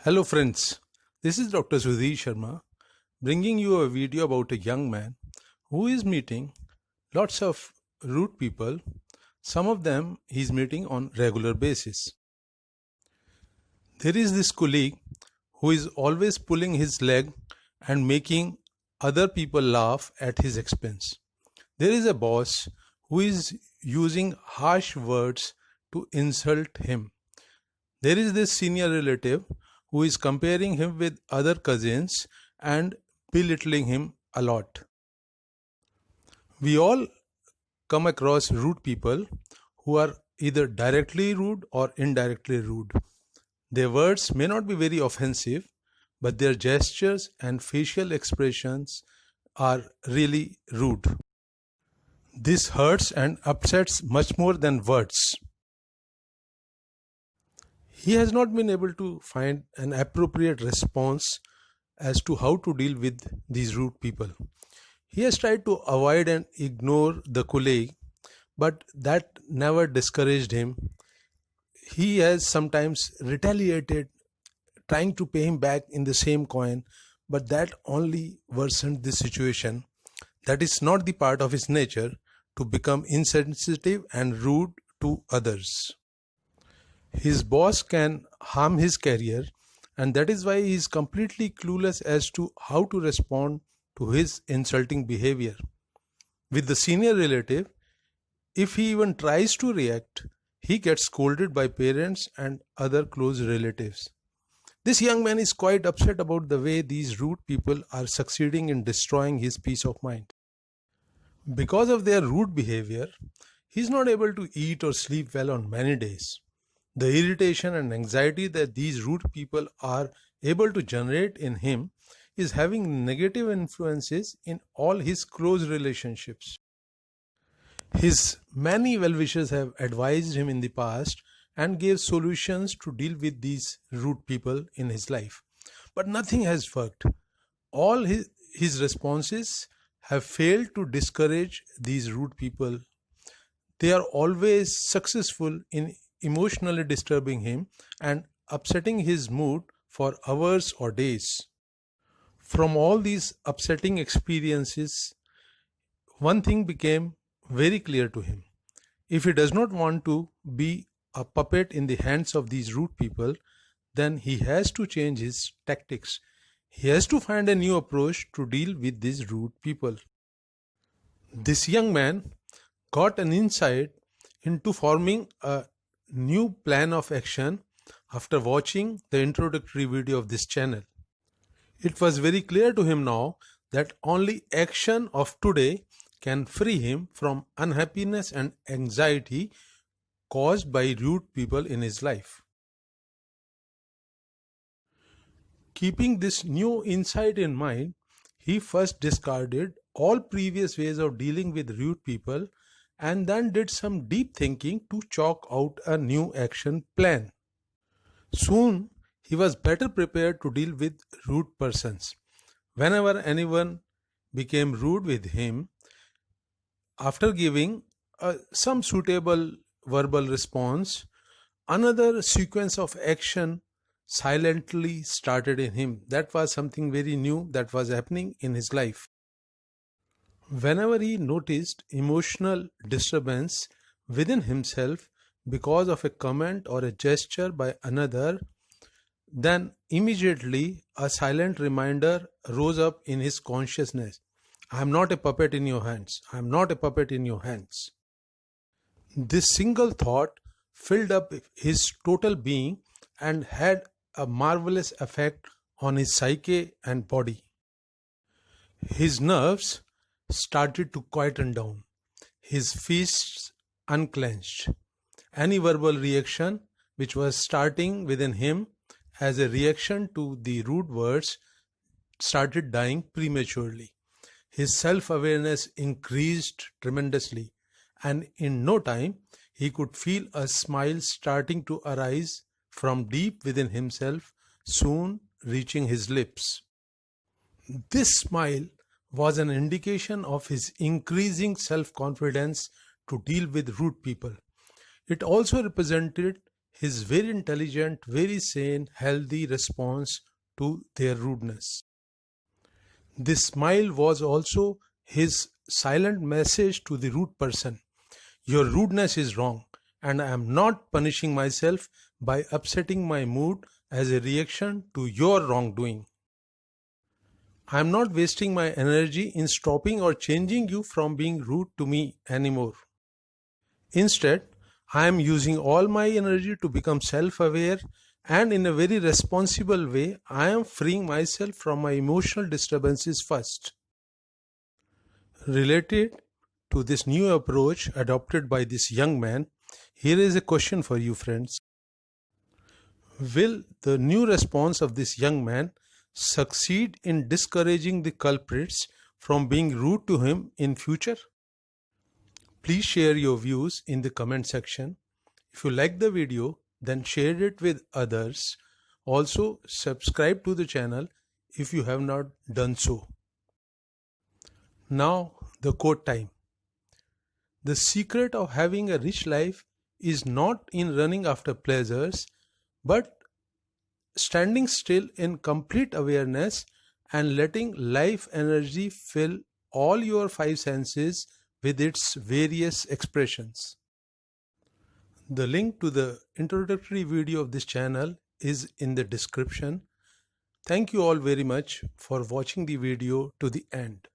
Hello friends, this is Dr. Sudhir Sharma bringing you a video about a young man who is meeting lots of rude people. Some of them he's meeting on regular basis. There is this colleague who is always pulling his leg and making other people laugh at his expense. There is a boss who is using harsh words to insult him. There is this senior relative who is comparing him with other cousins and belittling him a lot. We all come across rude people who are either directly rude or indirectly rude. Their words may not be very offensive, but their gestures and facial expressions are really rude. This hurts and upsets much more than words. He has not been able to find an appropriate response as to how to deal with these rude people. He has tried to avoid and ignore the colleague, but that never discouraged him. He has sometimes retaliated, trying to pay him back in the same coin, but that only worsened the situation. That is not the part of his nature to become insensitive and rude to others. His boss can harm his career, and that is why he is completely clueless as to how to respond to his insulting behavior. With the senior relative, if he even tries to react, he gets scolded by parents and other close relatives. This young man is quite upset about the way these rude people are succeeding in destroying his peace of mind. Because of their rude behavior, he is not able to eat or sleep well on many days. The irritation and anxiety that these rude people are able to generate in him is having negative influences in all his close relationships. His many well-wishers have advised him in the past and gave solutions to deal with these rude people in his life. But nothing has worked. All his responses have failed to discourage these rude people. They are always successful in emotionally disturbing him and upsetting his mood for hours or days. From all these upsetting experiences, one thing became very clear to him. If he does not want to be a puppet in the hands of these rude people, then he has to change his tactics. He has to find a new approach to deal with these rude people. This young man got an insight into forming a new plan of action after watching the introductory video of this channel. It was very clear to him now that only action of today can free him from unhappiness and anxiety caused by rude people in his life. Keeping this new insight in mind, he first discarded all previous ways of dealing with rude people and then did some deep thinking to chalk out a new action plan. Soon, he was better prepared to deal with rude persons. Whenever anyone became rude with him, after giving some suitable verbal response, another sequence of action silently started in him. That was something very new that was happening in his life. Whenever he noticed emotional disturbance within himself because of a comment or a gesture by another, then immediately a silent reminder rose up in his consciousness. I am not a puppet in your hands. I am not a puppet in your hands. This single thought filled up his total being and had a marvelous effect on his psyche and body. His nerves started to quieten down. His fists unclenched. Any verbal reaction which was starting within him as a reaction to the rude words started dying prematurely. His self-awareness increased tremendously, and in no time he could feel a smile starting to arise from deep within himself, soon reaching his lips. This smile was an indication of his increasing self-confidence to deal with rude people. It also represented his very intelligent, very sane, healthy response to their rudeness. This smile was also his silent message to the rude person. Your rudeness is wrong, and I am not punishing myself by upsetting my mood as a reaction to your wrongdoing. I am not wasting my energy in stopping or changing you from being rude to me anymore. Instead, I am using all my energy to become self-aware, and in a very responsible way, I am freeing myself from my emotional disturbances first. Related to this new approach adopted by this young man, here is a question for you, friends. Will the new response of this young man succeed in discouraging the culprits from being rude to him in future? Please share your views in the comment section. If you like the video, then share it with others. Also, subscribe to the channel if you have not done so. Now, the quote time. The secret of having a rich life is not in running after pleasures, but standing still in complete awareness and letting life energy fill all your five senses with its various expressions. The link to the introductory video of this channel is in the description. Thank you all very much for watching the video to the end.